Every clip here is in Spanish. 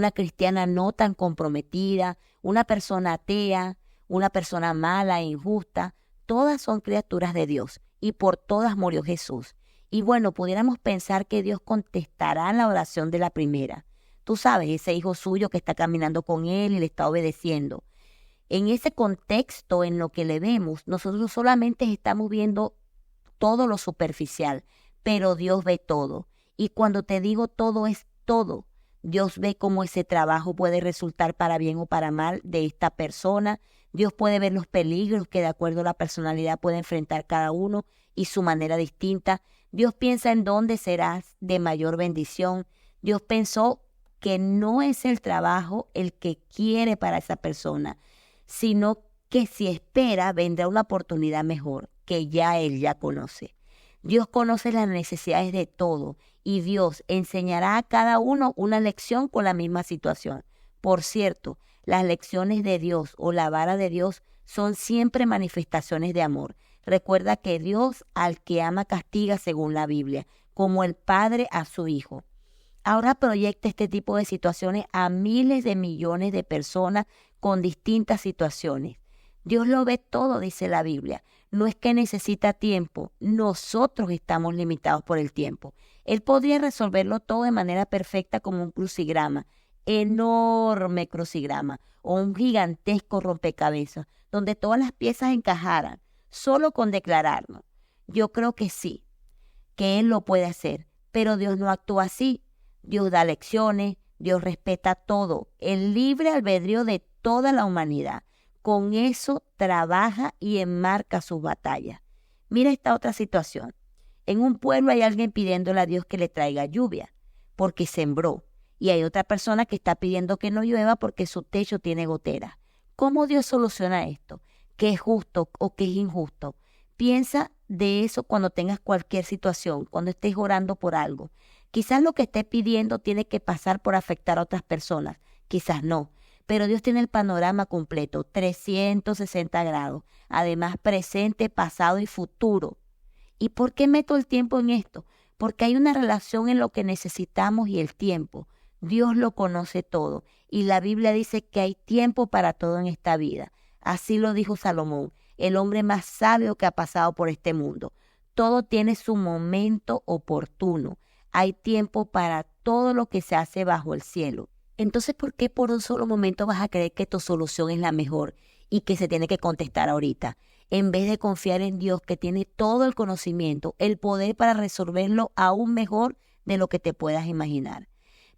una cristiana no tan comprometida, una persona atea, una persona mala e injusta, todas son criaturas de Dios y por todas murió Jesús. Y bueno, pudiéramos pensar que Dios contestará la oración de la primera. Tú sabes, ese hijo suyo que está caminando con él y le está obedeciendo. En ese contexto, en lo que le vemos, nosotros solamente estamos viendo todo lo superficial, pero Dios ve todo. Y cuando te digo todo, es todo. Dios ve cómo ese trabajo puede resultar para bien o para mal de esta persona. Dios puede ver los peligros que de acuerdo a la personalidad puede enfrentar cada uno y su manera distinta. Dios piensa en dónde serás de mayor bendición. Dios pensó que no es el trabajo el que quiere para esa persona, sino que si espera vendrá una oportunidad mejor que ya Él ya conoce. Dios conoce las necesidades de todo y Dios enseñará a cada uno una lección con la misma situación. Por cierto, las lecciones de Dios o la vara de Dios son siempre manifestaciones de amor. Recuerda que Dios al que ama castiga según la Biblia, como el Padre a su Hijo. Ahora proyecta este tipo de situaciones a miles de millones de personas con distintas situaciones. Dios lo ve todo, dice la Biblia. No es que necesita tiempo, nosotros estamos limitados por el tiempo. Él podría resolverlo todo de manera perfecta como un crucigrama, enorme crucigrama o un gigantesco rompecabezas, donde todas las piezas encajaran, solo con declararnos. Yo creo que sí, que Él lo puede hacer, pero Dios no actúa así. Dios da lecciones, Dios respeta todo, el libre albedrío de toda la humanidad. Con eso trabaja y enmarca sus batallas. Mira esta otra situación. En un pueblo hay alguien pidiéndole a Dios que le traiga lluvia, porque sembró. Y hay otra persona que está pidiendo que no llueva porque su techo tiene goteras. ¿Cómo Dios soluciona esto? ¿Qué es justo o qué es injusto? Piensa de eso cuando tengas cualquier situación, cuando estés orando por algo. Quizás lo que estés pidiendo tiene que pasar por afectar a otras personas, quizás no. Pero Dios tiene el panorama completo, 360 grados, además presente, pasado y futuro. ¿Y por qué meto el tiempo en esto? Porque hay una relación en lo que necesitamos y el tiempo. Dios lo conoce todo y la Biblia dice que hay tiempo para todo en esta vida. Así lo dijo Salomón, el hombre más sabio que ha pasado por este mundo. Todo tiene su momento oportuno. Hay tiempo para todo lo que se hace bajo el cielo. Entonces, ¿por qué por un solo momento vas a creer que tu solución es la mejor y que se tiene que contestar ahorita? En vez de confiar en Dios que tiene todo el conocimiento, el poder para resolverlo aún mejor de lo que te puedas imaginar.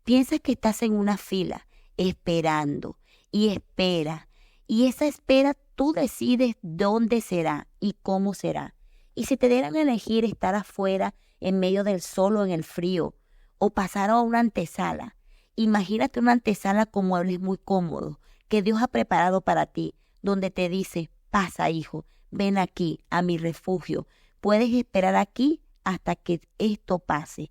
Piensas que estás en una fila esperando y espera. Y esa espera tú decides dónde será y cómo será. Y si te dieran a elegir estar afuera en medio del sol o en el frío o pasar a una antesala, imagínate una antesala con muebles muy cómodos que Dios ha preparado para ti, donde te dice, pasa hijo, ven aquí a mi refugio, puedes esperar aquí hasta que esto pase.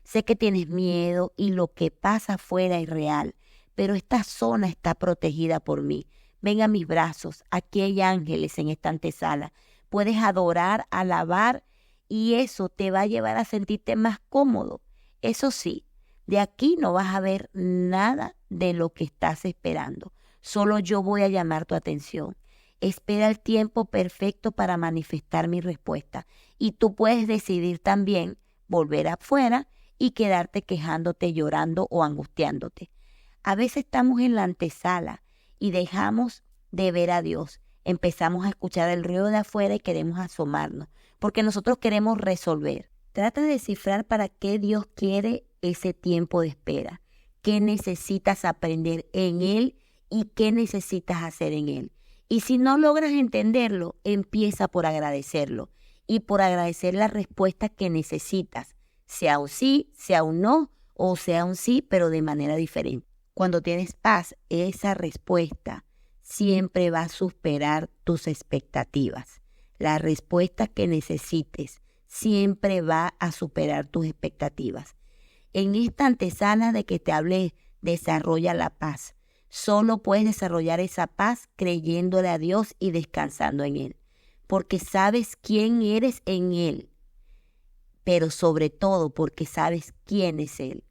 Sé que tienes miedo y lo que pasa afuera es real, pero esta zona está protegida por mí. Ven a mis brazos, aquí hay ángeles en esta antesala. Puedes adorar, alabar y eso te va a llevar a sentirte más cómodo. Eso sí, de aquí no vas a ver nada de lo que estás esperando. Solo yo voy a llamar tu atención. Espera el tiempo perfecto para manifestar mi respuesta. Y tú puedes decidir también volver afuera y quedarte quejándote, llorando o angustiándote. A veces estamos en la antesala y dejamos de ver a Dios. Empezamos a escuchar el ruido de afuera y queremos asomarnos, porque nosotros queremos resolver. Trata de descifrar para qué Dios quiere ese tiempo de espera, qué necesitas aprender en Él y qué necesitas hacer en Él. Y si no logras entenderlo, empieza por agradecerlo y por agradecer la respuesta que necesitas, sea un sí, sea un no o sea un sí, pero de manera diferente. Cuando tienes paz, esa respuesta siempre va a superar tus expectativas. La respuesta que necesites siempre va a superar tus expectativas. En esta antesala de que te hablé, desarrolla la paz. Solo puedes desarrollar esa paz creyéndole a Dios y descansando en Él, porque sabes quién eres en Él, pero sobre todo porque sabes quién es Él.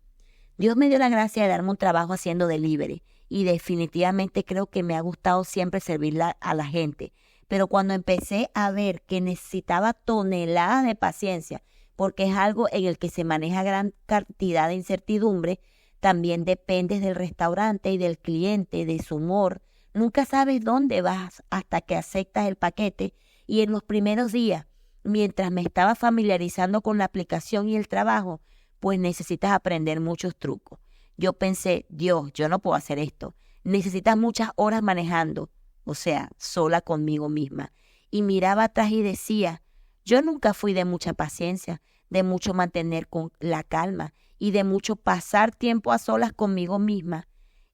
Dios me dio la gracia de darme un trabajo haciendo delivery y definitivamente creo que me ha gustado siempre servir a la gente. Pero cuando empecé a ver que necesitaba toneladas de paciencia, porque es algo en el que se maneja gran cantidad de incertidumbre, también dependes del restaurante y del cliente, de su humor. Nunca sabes dónde vas hasta que aceptas el paquete, y en los primeros días, mientras me estaba familiarizando con la aplicación y el trabajo, pues necesitas aprender muchos trucos. Yo pensé, Dios, yo no puedo hacer esto. Necesitas muchas horas manejando, o sea, sola conmigo misma. Y miraba atrás y decía, yo nunca fui de mucha paciencia, de mucho mantener con la calma y de mucho pasar tiempo a solas conmigo misma.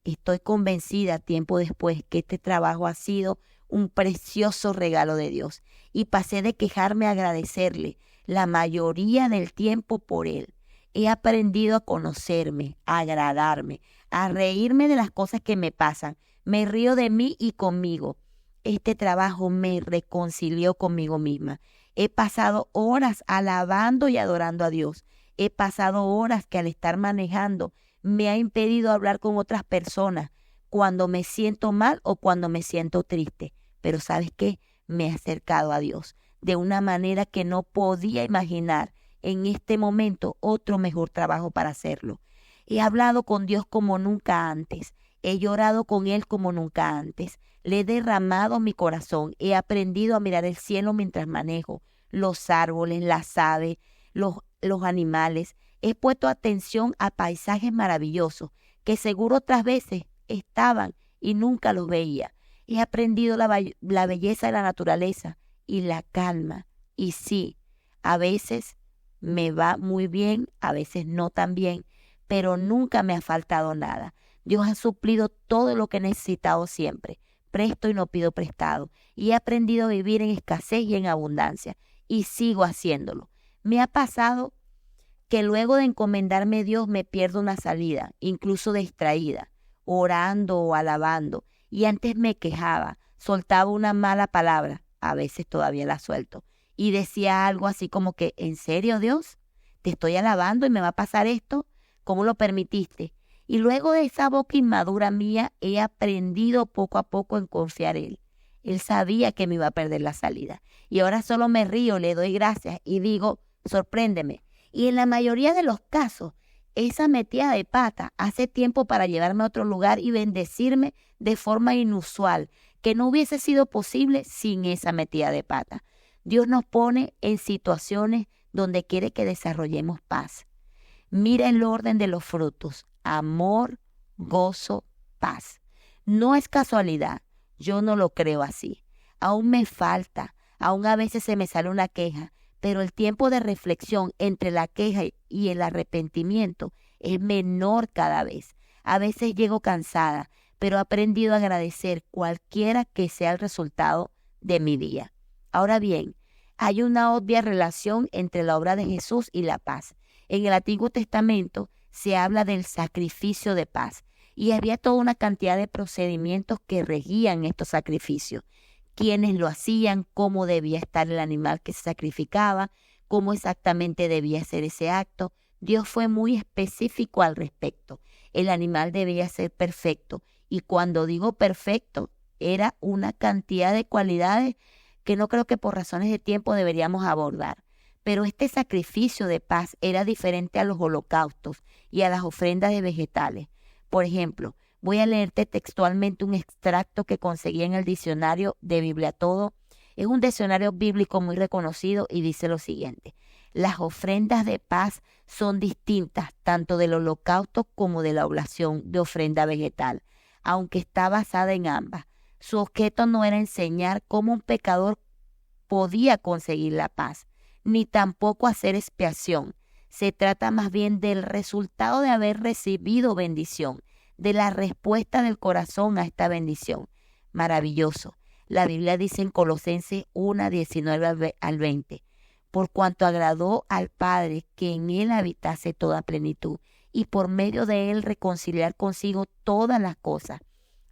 Estoy convencida tiempo después que este trabajo ha sido un precioso regalo de Dios y pasé de quejarme a agradecerle la mayoría del tiempo por él. He aprendido a conocerme, a agradarme, a reírme de las cosas que me pasan. Me río de mí y conmigo. Este trabajo me reconcilió conmigo misma. He pasado horas alabando y adorando a Dios. He pasado horas que al estar manejando me ha impedido hablar con otras personas cuando me siento mal o cuando me siento triste. Pero ¿sabes qué? Me he acercado a Dios de una manera que no podía imaginar en este momento otro mejor trabajo para hacerlo. He hablado con Dios como nunca antes. He llorado con Él como nunca antes. Le he derramado mi corazón. He aprendido a mirar el cielo mientras manejo, los árboles, las aves, los animales. He puesto atención a paisajes maravillosos que seguro otras veces estaban y nunca los veía. He aprendido la belleza de la naturaleza y la calma. Y sí, a veces me va muy bien, a veces no tan bien, pero nunca me ha faltado nada. Dios ha suplido todo lo que he necesitado siempre. Presto y no pido prestado. Y he aprendido a vivir en escasez y en abundancia. Y sigo haciéndolo. Me ha pasado que luego de encomendarme a Dios me pierdo una salida, incluso distraída, orando o alabando. Y antes me quejaba, soltaba una mala palabra, a veces todavía la suelto, y decía algo así como que, ¿en serio, Dios? ¿Te estoy alabando y me va a pasar esto? ¿Cómo lo permitiste? Y luego de esa boca inmadura mía, he aprendido poco a poco en confiar en Él. Él sabía que me iba a perder la salida. Y ahora solo me río, le doy gracias y digo, sorpréndeme. Y en la mayoría de los casos, esa metida de pata hace tiempo para llevarme a otro lugar y bendecirme de forma inusual, que no hubiese sido posible sin esa metida de pata. Dios nos pone en situaciones donde quiere que desarrollemos paz. Mira el orden de los frutos: amor, gozo, paz. No es casualidad, yo no lo creo así. Aún me falta, aún a veces se me sale una queja, pero el tiempo de reflexión entre la queja y el arrepentimiento es menor cada vez. A veces llego cansada, pero he aprendido a agradecer cualquiera que sea el resultado de mi día. Ahora bien, hay una obvia relación entre la obra de Jesús y la paz. En el Antiguo Testamento se habla del sacrificio de paz y había toda una cantidad de procedimientos que regían estos sacrificios. Quiénes lo hacían, cómo debía estar el animal que se sacrificaba, cómo exactamente debía ser ese acto. Dios fue muy específico al respecto. El animal debía ser perfecto, y cuando digo perfecto, era una cantidad de cualidades que no creo que por razones de tiempo deberíamos abordar. Pero este sacrificio de paz era diferente a los holocaustos y a las ofrendas de vegetales. Por ejemplo, voy a leerte textualmente un extracto que conseguí en el diccionario de Biblia Todo. Es un diccionario bíblico muy reconocido y dice lo siguiente: las ofrendas de paz son distintas tanto del holocausto como de la oblación de ofrenda vegetal, aunque está basada en ambas. Su objeto no era enseñar cómo un pecador podía conseguir la paz, ni tampoco hacer expiación. Se trata más bien del resultado de haber recibido bendición, de la respuesta del corazón a esta bendición. Maravilloso. La Biblia dice en Colosenses 1, 19 al 20, por cuanto agradó al Padre que en Él habitase toda plenitud, y por medio de Él reconciliar consigo todas las cosas,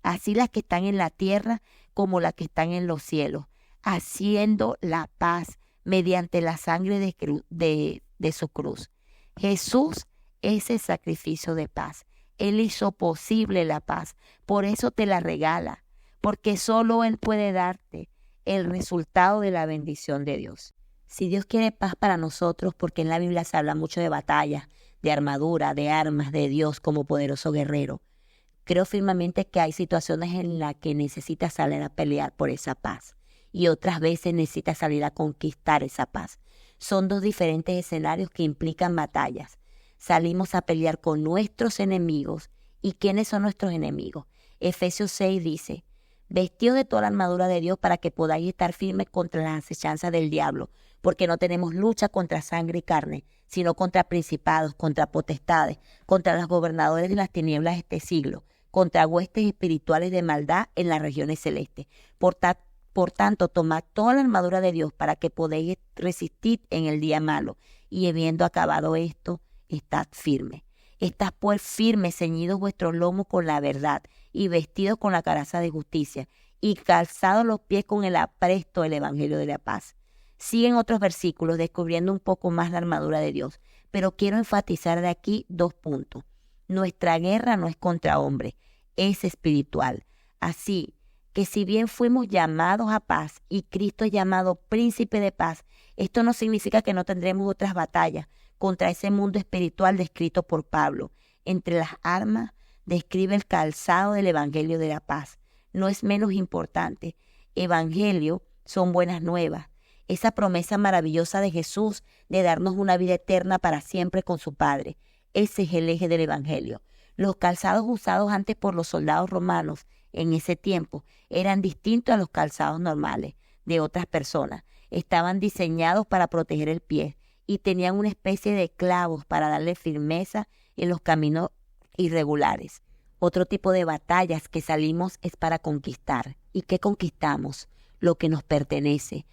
así las que están en la tierra como las que están en los cielos, haciendo la paz mediante la sangre de su cruz. Jesús ese sacrificio de paz. Él hizo posible la paz, por eso te la regala, porque solo Él puede darte el resultado de la bendición de Dios. Si Dios quiere paz para nosotros, porque en la Biblia se habla mucho de batallas, de armadura, de armas de Dios como poderoso guerrero, creo firmemente que hay situaciones en las que necesitas salir a pelear por esa paz y otras veces necesitas salir a conquistar esa paz. Son dos diferentes escenarios que implican batallas. Salimos a pelear con nuestros enemigos. ¿Y quiénes son nuestros enemigos? Efesios 6 dice, vestidos de toda la armadura de Dios para que podáis estar firmes contra las acechanzas del diablo, porque no tenemos lucha contra sangre y carne, sino contra principados, contra potestades, contra los gobernadores de las tinieblas de este siglo, contra huestes espirituales de maldad en las regiones celestes. Por tanto, tomad toda la armadura de Dios para que podáis resistir en el día malo, y habiendo acabado esto, estad firmes. Estad pues firmes, ceñidos vuestros lomos con la verdad, y vestidos con la coraza de justicia, y calzados los pies con el apresto del evangelio de la paz. Siguen otros versículos descubriendo un poco más la armadura de Dios, pero quiero enfatizar de aquí 2 puntos. Nuestra guerra no es contra hombres, es espiritual. Así que si bien fuimos llamados a paz y Cristo es llamado príncipe de paz, esto no significa que no tendremos otras batallas contra ese mundo espiritual descrito por Pablo. Entre las armas describe el calzado del evangelio de la paz. No es menos importante. Evangelio son buenas nuevas. Esa promesa maravillosa de Jesús de darnos una vida eterna para siempre con su Padre. Ese es el eje del evangelio. Los calzados usados antes por los soldados romanos en ese tiempo eran distintos a los calzados normales de otras personas. Estaban diseñados para proteger el pie y tenían una especie de clavos para darle firmeza en los caminos irregulares. Otro tipo de batallas que salimos es para conquistar. ¿Y qué conquistamos? Lo que nos pertenece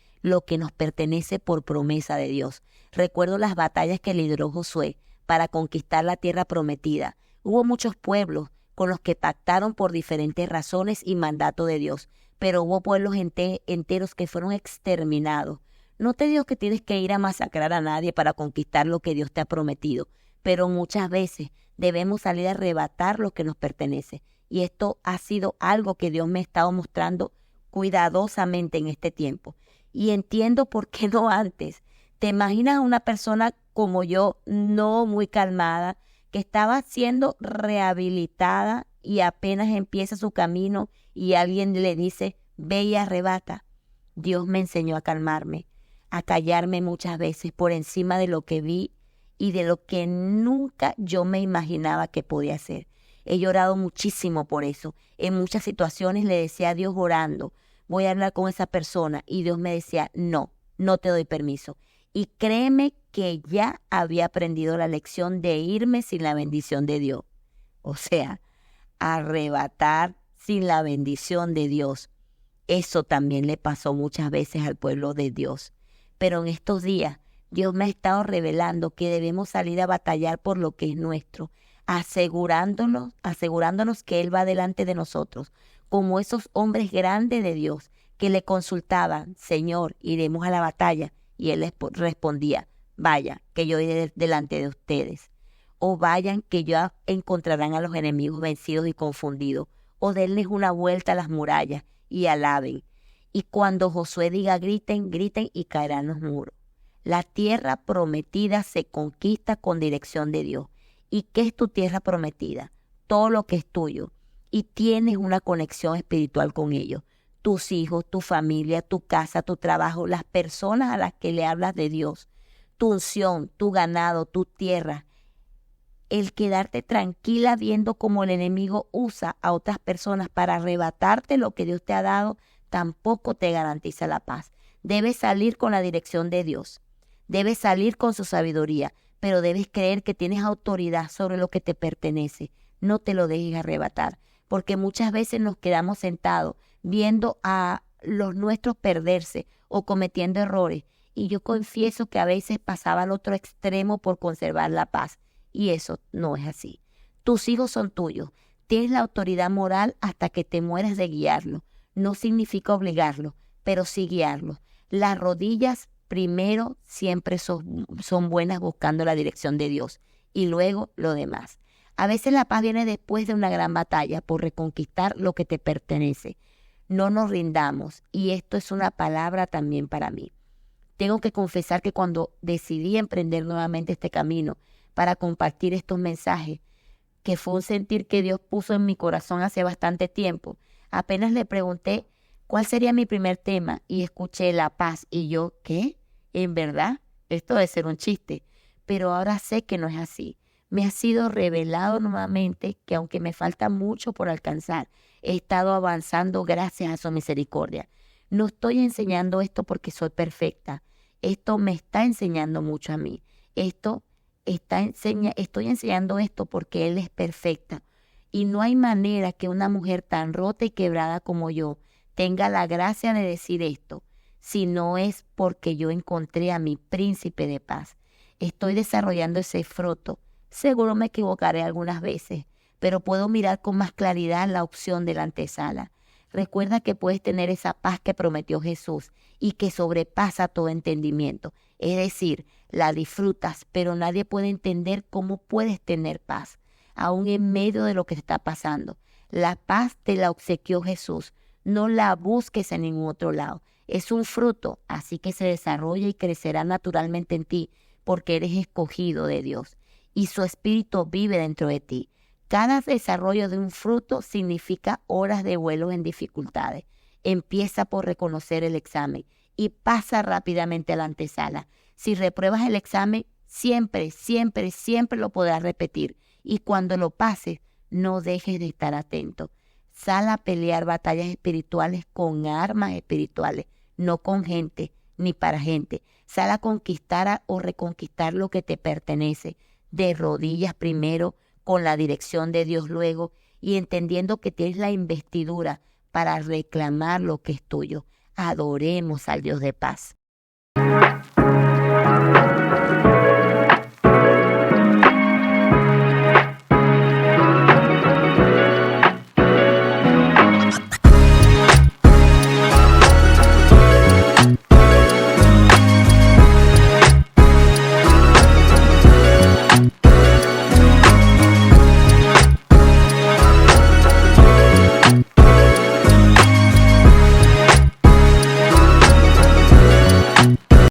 por promesa de Dios. Recuerdo las batallas que lideró Josué para conquistar la tierra prometida. Hubo muchos pueblos con los que pactaron por diferentes razones y mandato de Dios, pero hubo pueblos enteros que fueron exterminados. No te digo que tienes que ir a masacrar a nadie para conquistar lo que Dios te ha prometido, pero muchas veces debemos salir a arrebatar lo que nos pertenece. Y esto ha sido algo que Dios me ha estado mostrando cuidadosamente en este tiempo. Y entiendo por qué no antes. ¿Te imaginas a una persona como yo, no muy calmada, que estaba siendo rehabilitada y apenas empieza su camino y alguien le dice, ve y arrebata? Dios me enseñó a calmarme, a callarme muchas veces por encima de lo que vi y de lo que nunca yo me imaginaba que podía hacer. He llorado muchísimo por eso. En muchas situaciones le decía a Dios orando, voy a hablar con esa persona, y Dios me decía, no te doy permiso. Y créeme que ya había aprendido la lección de irme sin la bendición de Dios. O sea, arrebatar sin la bendición de Dios. Eso también le pasó muchas veces al pueblo de Dios. Pero en estos días, Dios me ha estado revelando que debemos salir a batallar por lo que es nuestro, asegurándonos que Él va delante de nosotros, como esos hombres grandes de Dios que le consultaban, Señor, iremos a la batalla, y Él les respondía, vaya, que yo iré delante de ustedes, o vayan, que ya encontrarán a los enemigos vencidos y confundidos, o denles una vuelta a las murallas y alaben. Y cuando Josué diga griten, griten y caerán los muros. La tierra prometida se conquista con dirección de Dios. ¿Y qué es tu tierra prometida? Todo lo que es tuyo. Y tienes una conexión espiritual con ellos. Tus hijos, tu familia, tu casa, tu trabajo, las personas a las que le hablas de Dios, tu unción, tu ganado, tu tierra. El quedarte tranquila viendo cómo el enemigo usa a otras personas para arrebatarte lo que Dios te ha dado, tampoco te garantiza la paz. Debes salir con la dirección de Dios. Debes salir con su sabiduría, pero debes creer que tienes autoridad sobre lo que te pertenece. No te lo dejes arrebatar, porque muchas veces nos quedamos sentados viendo a los nuestros perderse o cometiendo errores. Y yo confieso que a veces pasaba al otro extremo por conservar la paz. Y eso no es así. Tus hijos son tuyos. Tienes la autoridad moral hasta que te mueras de guiarlos. No significa obligarlos, pero sí guiarlos. Las rodillas primero siempre son buenas buscando la dirección de Dios. y luego lo demás. A veces la paz viene después de una gran batalla por reconquistar lo que te pertenece. No nos rindamos, y esto es una palabra también para mí. Tengo que confesar que cuando decidí emprender nuevamente este camino para compartir estos mensajes, que fue un sentir que Dios puso en mi corazón hace bastante tiempo, apenas le pregunté cuál sería mi primer tema y escuché la paz y yo, ¿qué? ¿En verdad? Esto debe ser un chiste, pero ahora sé que no es así. Me ha sido revelado nuevamente que aunque me falta mucho por alcanzar, he estado avanzando gracias a su misericordia. No estoy enseñando esto porque soy perfecta. Esto me está enseñando mucho a mí. Estoy enseñando esto porque Él es perfecta. Y no hay manera que una mujer tan rota y quebrada como yo tenga la gracia de decir esto, si no es porque yo encontré a mi príncipe de paz. Estoy desarrollando ese fruto. Seguro me equivocaré algunas veces, pero puedo mirar con más claridad la opción de la antesala. Recuerda que puedes tener esa paz que prometió Jesús y que sobrepasa todo entendimiento. Es decir, la disfrutas, pero nadie puede entender cómo puedes tener paz, aún en medio de lo que te está pasando. La paz te la obsequió Jesús. No la busques en ningún otro lado. Es un fruto, así que se desarrolla y crecerá naturalmente en ti, porque eres escogido de Dios y su espíritu vive dentro de ti. Cada desarrollo de un fruto significa horas de vuelo en dificultades. Empieza por reconocer el examen y pasa rápidamente a la antesala. Si repruebas el examen, siempre lo podrás repetir. Y cuando lo pases, no dejes de estar atento. Sal a pelear batallas espirituales con armas espirituales, no con gente ni para gente. Sal a conquistar o reconquistar lo que te pertenece, de rodillas primero, con la dirección de Dios luego, y entendiendo que tienes la investidura para reclamar lo que es tuyo. Adoremos al Dios de paz.